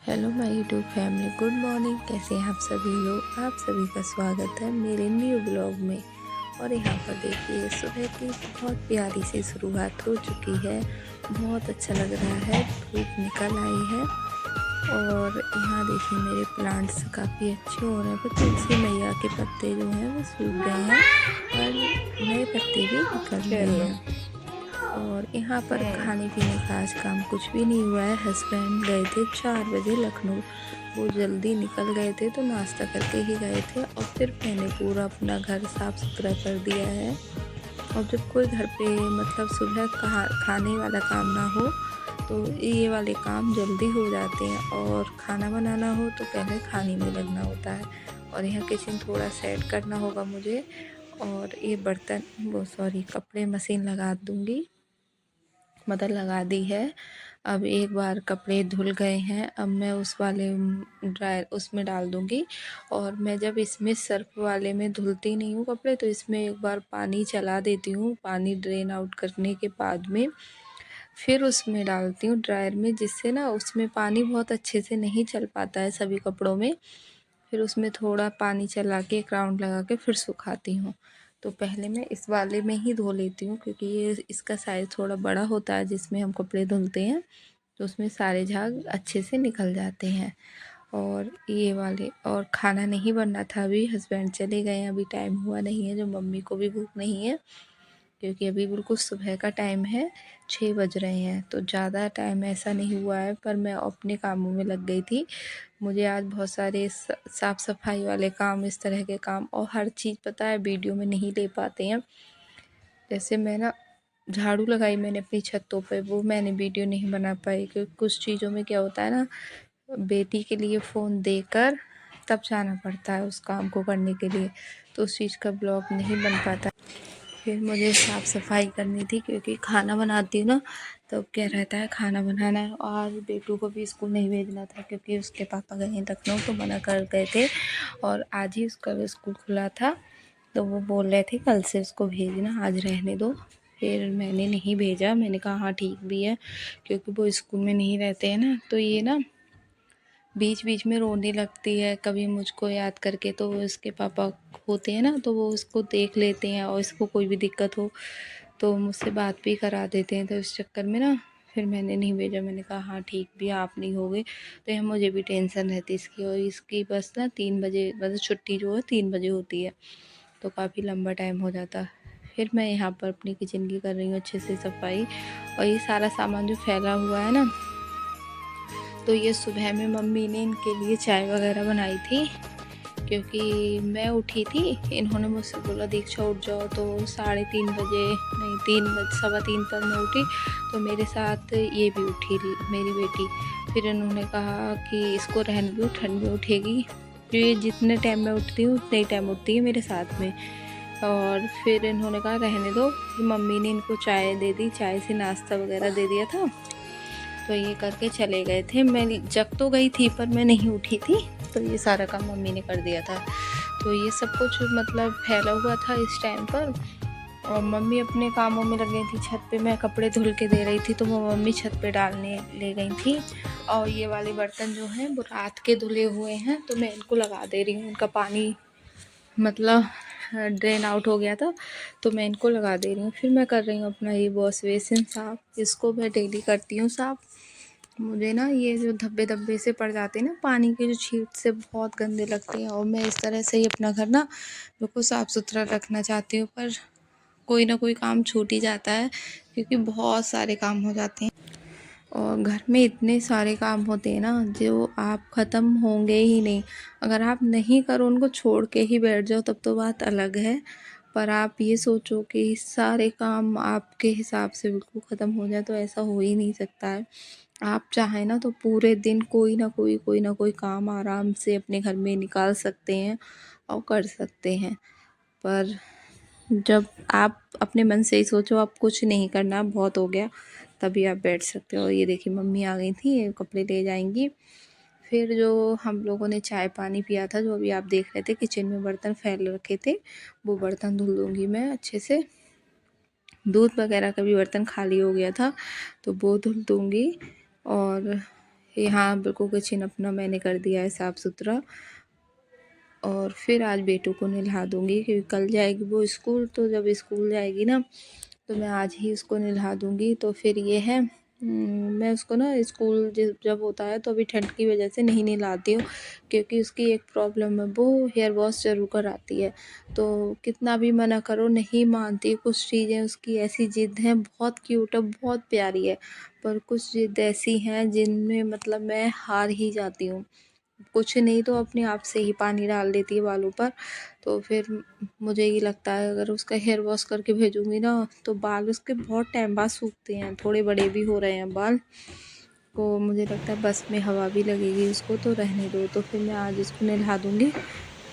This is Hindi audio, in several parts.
Hello my YouTube family, good morning. कैसे हैं आप सभी लोग। आप सभी का स्वागत है मेरे न्यू ब्लॉग में। और यहाँ पर देखिए सुबह की बहुत प्यारी सी शुरुआत हो चुकी है। बहुत अच्छा लग रहा है, धूप निकल आई है। और यहाँ देखिए मेरे प्लांट्स काफ़ी अच्छे हो रहे हैं, पर तुलसी मैया के पत्ते जो हैं वो सूख गए हैं और नए पत्ते भी निकल रहे चलो। हैं। और यहाँ पर खाने पीने का आज काम कुछ भी नहीं हुआ है। हस्बैंड गए थे 4 बजे लखनऊ। वो जल्दी निकल गए थे तो नाश्ता करके ही गए थे। और फिर मैंने पूरा अपना घर साफ़ सुथरा कर दिया है। और जब कोई घर पे मतलब सुबह खाने वाला काम ना हो तो ये वाले काम जल्दी हो जाते हैं। और खाना बनाना हो तो पहले खाने में लगना होता है। और यहाँ किचन थोड़ा सेट करना होगा मुझे। और ये बर्तन वो सॉरी कपड़े मशीन लगा दूँगी, मतलब लगा दी है। अब एक बार कपड़े धुल गए हैं, अब मैं उस वाले ड्रायर उसमें डाल दूँगी। और मैं जब इसमें सर्फ़ वाले में धुलती नहीं हूँ कपड़े, तो इसमें एक बार पानी चला देती हूँ, पानी ड्रेन आउट करने के बाद में फिर उसमें डालती हूँ ड्रायर में, जिससे ना उसमें पानी बहुत अच्छे से नहीं चल पाता है सभी कपड़ों में। फिर उसमें थोड़ा पानी चला के एक राउंड लगा के फिर सुखाती हूँ। तो पहले मैं इस वाले में ही धो लेती हूँ, क्योंकि ये इसका साइज़ थोड़ा बड़ा होता है जिसमें हम कपड़े धुलते हैं, तो उसमें सारे झाग अच्छे से निकल जाते हैं। और ये वाले और खाना नहीं बनना था, अभी हस्बैंड चले गए हैं, अभी टाइम हुआ नहीं है, जो मम्मी को भी भूख नहीं है, क्योंकि अभी बिल्कुल सुबह का टाइम है, 6 बज रहे हैं। तो ज़्यादा टाइम ऐसा नहीं हुआ है, पर मैं अपने कामों में लग गई थी। मुझे आज बहुत सारे साफ़ सफाई वाले काम, इस तरह के काम, और हर चीज़ पता है वीडियो में नहीं ले पाते हैं। जैसे मैं ना झाड़ू लगाई मैंने अपनी छतों पे, वो मैंने वीडियो नहीं बना पाई, क्योंकि कुछ चीज़ों में क्या होता है ना, बेटी के लिए फ़ोन देकर तब जाना पड़ता है उस काम को करने के लिए, तो उस चीज़ का ब्लॉग नहीं बन पाता। फिर मुझे साफ़ सफाई करनी थी, क्योंकि खाना बनाती हूँ ना, तो क्या रहता है खाना बनाना है। और बेटू को भी स्कूल नहीं भेजना था, क्योंकि उसके पापा गए हैं लखनऊ, तो मना कर गए थे। और आज ही उसका स्कूल खुला था, तो वो बोल रहे थे कल से उसको भेजना, आज रहने दो। फिर मैंने नहीं भेजा, मैंने कहा हाँ ठीक भी है, क्योंकि वो स्कूल में नहीं रहते हैं ना, तो ये ना बीच बीच में रोने लगती है कभी मुझको याद करके। तो इसके पापा होते हैं ना, तो वो उसको देख लेते हैं, और इसको कोई भी दिक्कत हो तो मुझसे बात भी करा देते हैं। तो इस चक्कर में ना फिर मैंने नहीं भेजा, मैंने कहा हाँ ठीक भी है, आप नहीं होगे तो यहाँ मुझे भी टेंशन रहती इसकी। और इसकी बस ना 3 बजे मतलब छुट्टी जो है 3 बजे होती है, तो काफ़ी लंबा टाइम हो जाता। फिर मैं यहाँ पर अपनी किचन की कर रही हूँ अच्छे से सफाई। और ये सारा सामान जो फैला हुआ है ना, तो ये सुबह में मम्मी ने इनके लिए चाय वगैरह बनाई थी, क्योंकि मैं उठी थी, इन्होंने मुझसे बोला दीक्षा उठ जाओ, तो 3:30 बजे नहीं 3 सवा 3 पर मैं उठी, तो मेरे साथ ये भी उठी मेरी बेटी। फिर इन्होंने कहा कि इसको रहने दो, ठंड में उठेगी, तो ये जितने टाइम में उठती हूँ उतने ही टाइम उठती है मेरे साथ में। और फिर इन्होंने कहा रहने दो, फिर मम्मी ने इनको चाय दे दी, चाय से नाश्ता वगैरह दे दिया था। तो ये करके चले गए थे। मैं जग तो गई थी पर मैं नहीं उठी थी, तो ये सारा काम मम्मी ने कर दिया था। तो ये सब कुछ मतलब फैला हुआ था इस टाइम पर। और मम्मी अपने कामों में लग गई थी। छत पे मैं कपड़े धुल के दे रही थी, तो वो मम्मी छत पे डालने ले गई थी। और ये वाले बर्तन जो हैं वो रात के धुले हुए हैं, तो मैं इनको लगा दे रही हूँ। उनका पानी मतलब ड्रेन आउट हो गया था, तो मैं इनको लगा दे रही हूँ। फिर मैं कर रही हूँ अपना ये वॉश बेसिन साफ़, इसको मैं डेली करती हूँ साफ़। मुझे ना ये जो धब्बे धब्बे से पड़ जाते हैं ना पानी के, जो छींट से बहुत गंदे लगते हैं। और मैं इस तरह से ही अपना घर ना बिल्कुल साफ़ सुथरा रखना चाहती हूँ, पर कोई ना कोई काम छूट ही जाता है, क्योंकि बहुत सारे काम हो जाते हैं। और घर में इतने सारे काम होते हैं ना, जो आप ख़त्म होंगे ही नहीं। अगर आप नहीं करो, उनको छोड़ के ही बैठ जाओ, तब तो बात अलग है। पर आप ये सोचो कि सारे काम आपके हिसाब से बिल्कुल ख़त्म हो जाए, तो ऐसा हो ही नहीं सकता है। आप चाहें ना तो पूरे दिन कोई ना कोई काम आराम से अपने घर में निकाल सकते हैं और कर सकते हैं। पर जब आप अपने मन से ही सोचो आप कुछ नहीं करना, बहुत हो गया, तभी आप बैठ सकते हो। ये देखिए मम्मी आ गई थी, ये कपड़े ले जाएंगी। फिर जो हम लोगों ने चाय पानी पिया था, जो अभी आप देख रहे थे किचन में बर्तन फैल रखे थे, वो बर्तन धुल दूँगी मैं अच्छे से। दूध वगैरह का भी बर्तन खाली हो गया था, तो वो धुल दूँगी। और यहाँ बिल्कुल किचन अपना मैंने कर दिया है साफ़ सुथरा। और फिर आज बेटू को नहला दूँगी क्योंकि कल जाएगी वो स्कूल, तो जब स्कूल जाएगी ना तो मैं आज ही उसको नहला दूँगी। तो फिर ये है मैं उसको ना स्कूल जब होता है तो अभी ठंड की वजह से नहीं नहलाती हूँ, क्योंकि उसकी एक प्रॉब्लम है, वो हेयर वॉश ज़रूर कराती है। तो कितना भी मना करो नहीं मानती, कुछ चीज़ें उसकी ऐसी ज़िद हैं, बहुत क्यूट है, बहुत प्यारी है, पर कुछ ज़िद ऐसी हैं जिनमें मतलब मैं हार ही जाती हूँ। कुछ नहीं तो अपने आप से ही पानी डाल देती है बालों पर। तो फिर मुझे ये लगता है अगर उसका हेयर वॉश करके भेजूँगी ना तो बाल उसके बहुत टाइम बाद सूखते हैं, थोड़े बड़े भी हो रहे हैं बाल। तो मुझे लगता है बस में हवा भी लगेगी उसको, तो रहने दो। तो फिर मैं आज इसको नहला दूँगी,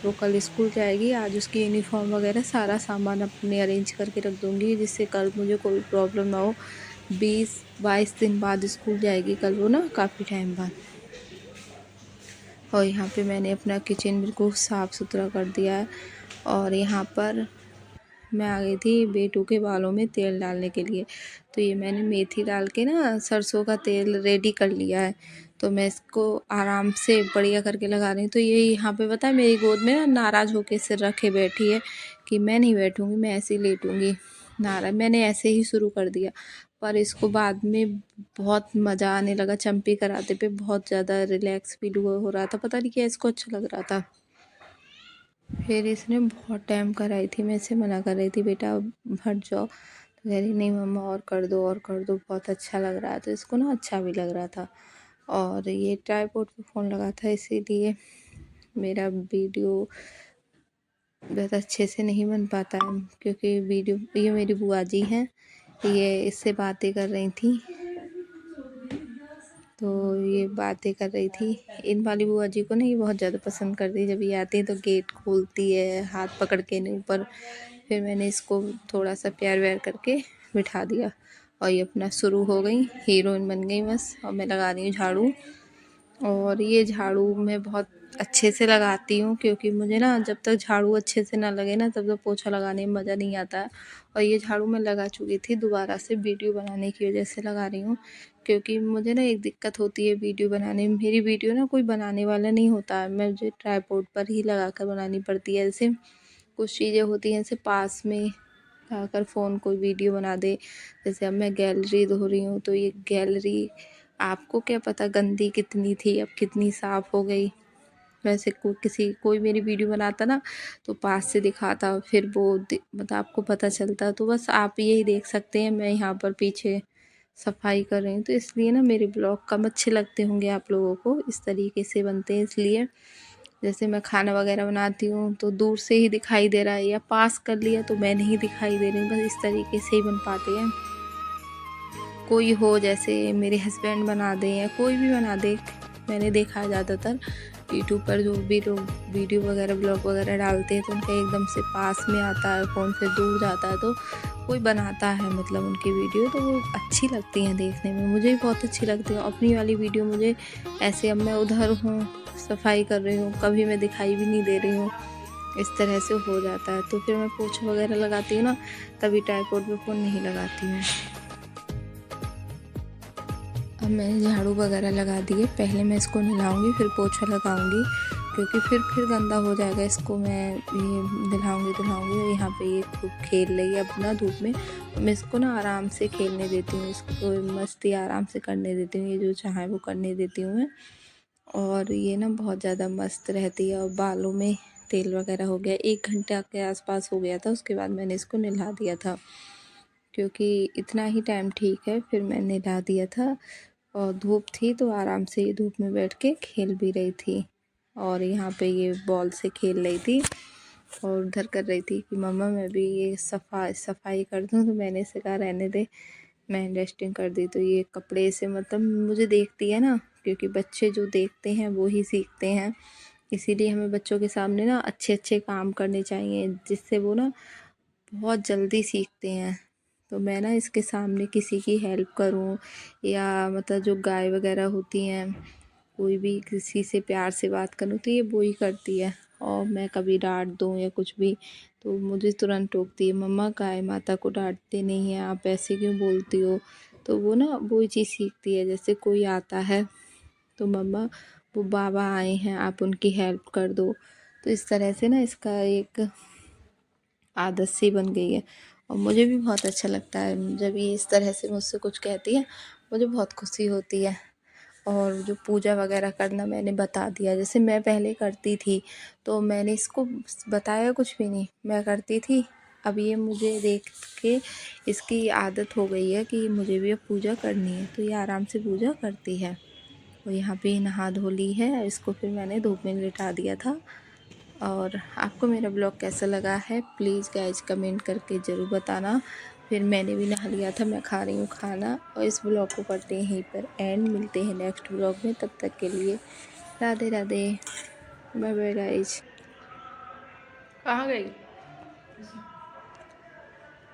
वो कल स्कूल जाएगी। आज उसकी यूनिफ़ॉर्म वगैरह सारा सामान अपने अरेंज करके रख दूँगी, जिससे कल मुझे कोई प्रॉब्लम ना हो। 20-22 दिन बाद स्कूल जाएगी कल वो ना, काफ़ी टाइम बाद। और यहाँ पे मैंने अपना किचन बिल्कुल साफ़ सुथरा कर दिया है। और यहाँ पर मैं आ गई थी बेटू के बालों में तेल डालने के लिए। तो ये मैंने मेथी डाल के ना सरसों का तेल रेडी कर लिया है। तो मैं इसको आराम से बढ़िया करके लगा रही हूँ। तो ये यहाँ पे पता है मेरी गोद में ना नाराज़ होके सिर रखे बैठी है कि मैं नहीं बैठूँगी, मैं ऐसे ही लेटूँगी। मैंने ऐसे ही शुरू कर दिया, पर इसको बाद में बहुत मज़ा आने लगा। चंपी कराते पे बहुत ज़्यादा रिलैक्स फील हो रहा था, पता नहीं क्या इसको अच्छा लग रहा था। फिर इसने बहुत टाइम कराई थी, मैं इसे मना कर रही थी बेटा हट जाओ, तो कह रही नहीं मम्मा और कर दो और कर दो, बहुत अच्छा लग रहा है। तो इसको ना अच्छा भी लग रहा था। और ये ट्राइपॉड पे फ़ोन लगा था, इसीलिए मेरा वीडियो बहुत अच्छे से नहीं बन पाता है, क्योंकि वीडियो ये मेरी बुआ जी हैं, ये इससे बातें कर रही थी। तो ये बातें कर रही थी। इन वाली बुआ जी को ना ये बहुत ज़्यादा पसंद करती है, जब ये आती है तो गेट खोलती है हाथ पकड़ के ऊपर। फिर मैंने इसको थोड़ा सा प्यार व्यार करके बिठा दिया और ये अपना शुरू हो गई, हीरोइन बन गई बस। और मैं लगा रही हूँ झाड़ू। और ये झाड़ू मैं बहुत अच्छे से लगाती हूँ, क्योंकि मुझे ना जब तक झाड़ू अच्छे से ना लगे ना तब तक पोछा लगाने में मज़ा नहीं आता है। और ये झाड़ू मैं लगा चुकी थी, दोबारा से वीडियो बनाने की वजह से लगा रही हूँ, क्योंकि मुझे ना एक दिक्कत होती है वीडियो बनाने में। मेरी वीडियो ना कोई बनाने वाला नहीं होता है, मुझे ट्राइपॉड पर ही लगा कर बनानी पड़ती है। जैसे कुछ चीज़ें होती हैं, जैसे पास में लाकर फ़ोन कोई वीडियो बना दे। जैसे अब मैं गैलरी धो रही हूँ, तो ये गैलरी आपको क्या पता गंदी कितनी थी, अब कितनी साफ़ हो गई। वैसे कोई मेरी वीडियो बनाता ना तो पास से दिखाता, फिर वो मतलब आपको पता चलता। तो बस आप यही देख सकते हैं, मैं यहाँ पर पीछे सफाई कर रही हूँ। तो इसलिए ना मेरे ब्लॉग कम अच्छे लगते होंगे आप लोगों को, इस तरीके से बनते हैं इसलिए। जैसे मैं खाना वगैरह बनाती हूँ तो दूर से ही दिखाई दे रहा है, या पास कर लिया तो मैं नहीं दिखाई दे रही हूँ, बस इस तरीके से ही बन पाते हैं। कोई हो जैसे मेरे हस्बैंड बना दें या कोई भी बना दे, मैंने देखा है ज़्यादातर यूट्यूब पर जो भी लोग वीडियो वगैरह ब्लॉग वगैरह डालते हैं तो उनका एकदम से पास में आता है फ़ोन, फिर दूर जाता है। तो कोई बनाता है मतलब उनकी वीडियो, तो वो अच्छी लगती हैं देखने में, मुझे भी बहुत अच्छी लगती है। अपनी वाली वीडियो मुझे ऐसे, अब मैं उधर हूँ सफाई कर रही हूँ, कभी मैं दिखाई भी नहीं दे रही हूँ, इस तरह से हो जाता है। तो फिर मैं पोछा वगैरह लगाती हूँ ना, तभी ट्राइपॉड पे फ़ोन नहीं लगाती हूँ। अब मैंने झाड़ू वगैरह लगा दिए, पहले मैं इसको नहलाऊँगी फिर पोछा लगाऊँगी, क्योंकि फिर गंदा हो जाएगा। इसको मैं ये नहलाऊँगी और यहाँ पे ये खूब खेल रही है अपना धूप में। मैं इसको ना आराम से खेलने देती हूँ, इसको मस्ती आराम से करने देती हूँ, ये जो चाहे वो करने देती हूँ मैं। और ये ना बहुत ज़्यादा मस्त रहती है। और बालों में तेल वगैरह हो गया, 1 घंटा के आसपास हो गया था, उसके बाद मैंने इसको नहला दिया था, क्योंकि इतना ही टाइम ठीक है। फिर मैंने नहला दिया था और धूप थी तो आराम से ये धूप में बैठ के खेल भी रही थी। और यहाँ पे ये बॉल से खेल रही थी और उधर कर रही थी कि मम्मा मैं भी ये सफाई कर दूँ। तो मैंने इसे कहा रहने दे, मैं डस्टिंग कर दी। तो ये कपड़े से मतलब मुझे देखती है ना, क्योंकि बच्चे जो देखते हैं वो ही सीखते हैं, इसीलिए हमें बच्चों के सामने ना अच्छे अच्छे काम करने चाहिए, जिससे वो ना बहुत जल्दी सीखते हैं। तो मैं ना इसके सामने किसी की हेल्प करूं, या मतलब जो गाय वगैरह होती हैं, कोई भी किसी से प्यार से बात करूं तो ये वो ही करती है। और मैं कभी डांट दूं या कुछ भी तो मुझे तुरंत टोकती है, मम्मा गाय माता को डांटते नहीं हैं, आप ऐसे क्यों बोलती हो। तो वो ना वो चीज़ सीखती है। जैसे कोई आता है तो मम्मा वो बाबा आए हैं, आप उनकी हेल्प कर दो। तो इस तरह से ना इसका एक आदत सी बन गई है और मुझे भी बहुत अच्छा लगता है जब ये इस तरह से मुझसे कुछ कहती है, मुझे बहुत खुशी होती है। और जो पूजा वगैरह करना मैंने बता दिया, जैसे मैं पहले करती थी तो मैंने इसको बताया कुछ भी नहीं, मैं करती थी। अब ये मुझे देख के इसकी आदत हो गई है कि मुझे भी अब पूजा करनी है, तो ये आराम से पूजा करती है। और यहाँ पे नहा धो ली है, इसको फिर मैंने धूप में लिटा दिया था। और आपको मेरा ब्लॉग कैसा लगा है प्लीज़ गाइज कमेंट करके ज़रूर बताना। फिर मैंने भी नहा लिया था, मैं खा रही हूँ खाना और इस ब्लॉग को करते हैं यहीं पर एंड। मिलते हैं नेक्स्ट ब्लॉग में, तब तक के लिए Radhe Radhe, bye bye guys. कहाँ गई?